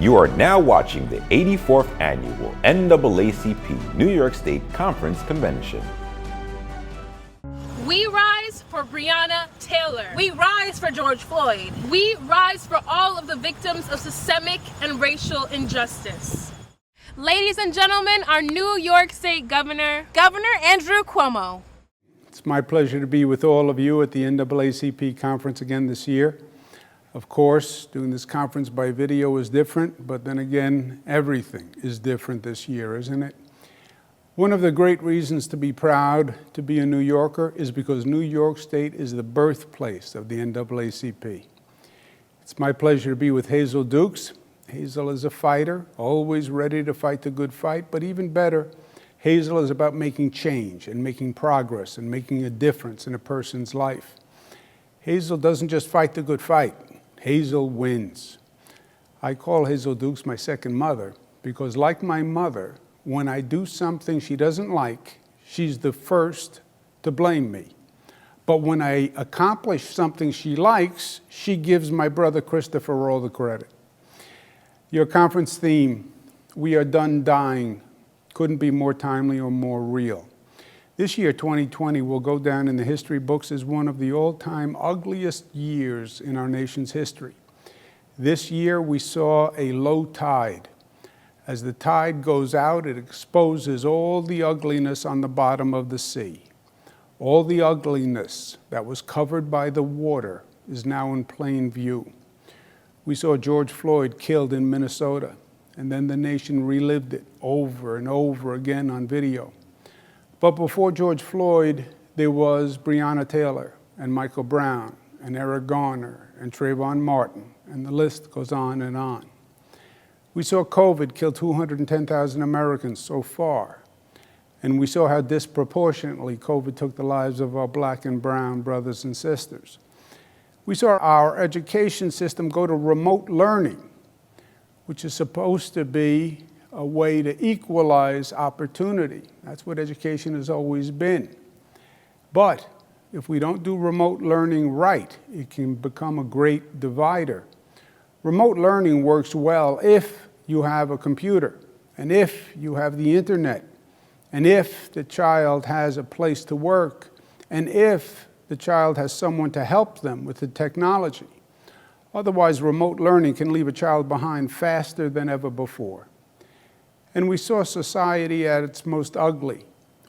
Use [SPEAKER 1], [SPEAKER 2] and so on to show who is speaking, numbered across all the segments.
[SPEAKER 1] You are now watching the 84th Annual NAACP New York State Conference Convention.
[SPEAKER 2] We rise for Breonna Taylor. We rise for George Floyd. We rise for all of the victims of systemic and racial injustice. Ladies and gentlemen, our New York State Governor, Governor Andrew Cuomo.
[SPEAKER 3] It's my pleasure to be with all of you at the NAACP conference again this year. Of course, doing this conference by video is different, but then again, everything is different this year, isn't it? One of the great reasons to be proud to be a New Yorker is because New York State is the birthplace of the NAACP. It's my pleasure to be with Hazel Dukes. Hazel is a fighter, always ready to fight the good fight, but even better, Hazel is about making change and making progress and making a difference in a person's life. Hazel doesn't just fight the good fight. Hazel wins. I call Hazel Dukes my second mother because, like my mother, when I do something she doesn't like, she's the first to blame me. But when I accomplish something she likes, she gives my brother Christopher all the credit. Your conference theme, "We Are Done Dying," couldn't be more timely or more real. This year, 2020, will go down in the history books as one of the all-time ugliest years in our nation's history. This year, we saw a low tide. As the tide goes out, it exposes all the ugliness on the bottom of the sea. All the ugliness that was covered by the water is now in plain view. We saw George Floyd killed in Minnesota, and then the nation relived it over and over again on video. But before George Floyd, there was Breonna Taylor and Michael Brown and Eric Garner and Trayvon Martin, and the list goes on and on. We saw COVID kill 210,000 Americans so far, and we saw how disproportionately COVID took the lives of our black and brown brothers and sisters. We saw our education system go to remote learning, which is supposed to be a way to equalize opportunity. That's what education has always been. But if we don't do remote learning right, it can become a great divider. Remote learning works well if you have a computer, and if you have the internet, and if the child has a place to work, and if the child has someone to help them with the technology. Otherwise, remote learning can leave a child behind faster than ever before. And we saw society at its most ugly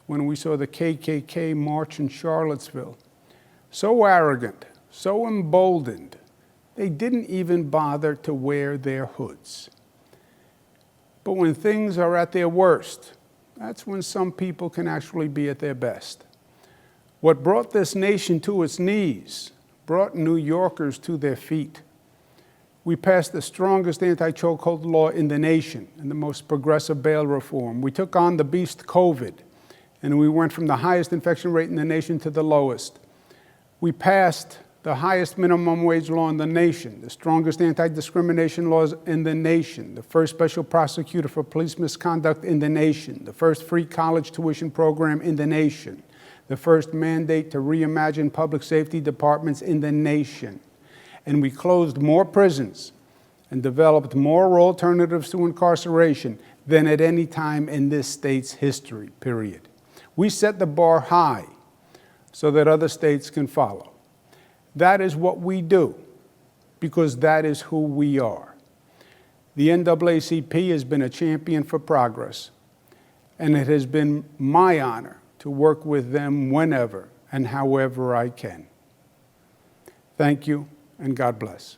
[SPEAKER 3] when we saw the KKK march in Charlottesville. So arrogant, so emboldened, they didn't even bother to wear their hoods. But when things are at their worst, that's when some people can actually be at their best. What brought this nation to its knees brought New Yorkers to their feet. We passed the strongest anti-chokehold law in the nation and the most progressive bail reform. We took on the beast COVID, and we went from the highest infection rate in the nation to the lowest. We passed the highest minimum wage law in the nation, the strongest anti-discrimination laws in the nation, the first special prosecutor for police misconduct in the nation, the first free college tuition program in the nation, the first mandate to reimagine public safety departments in the nation. And we closed more prisons and developed more alternatives to incarceration than at any time in this state's history, period. We set the bar high so that other states can follow. That is what we do, because that is who we are. The NAACP has been a champion for progress, and it has been my honor to work with them whenever and however I can. Thank you, and God bless.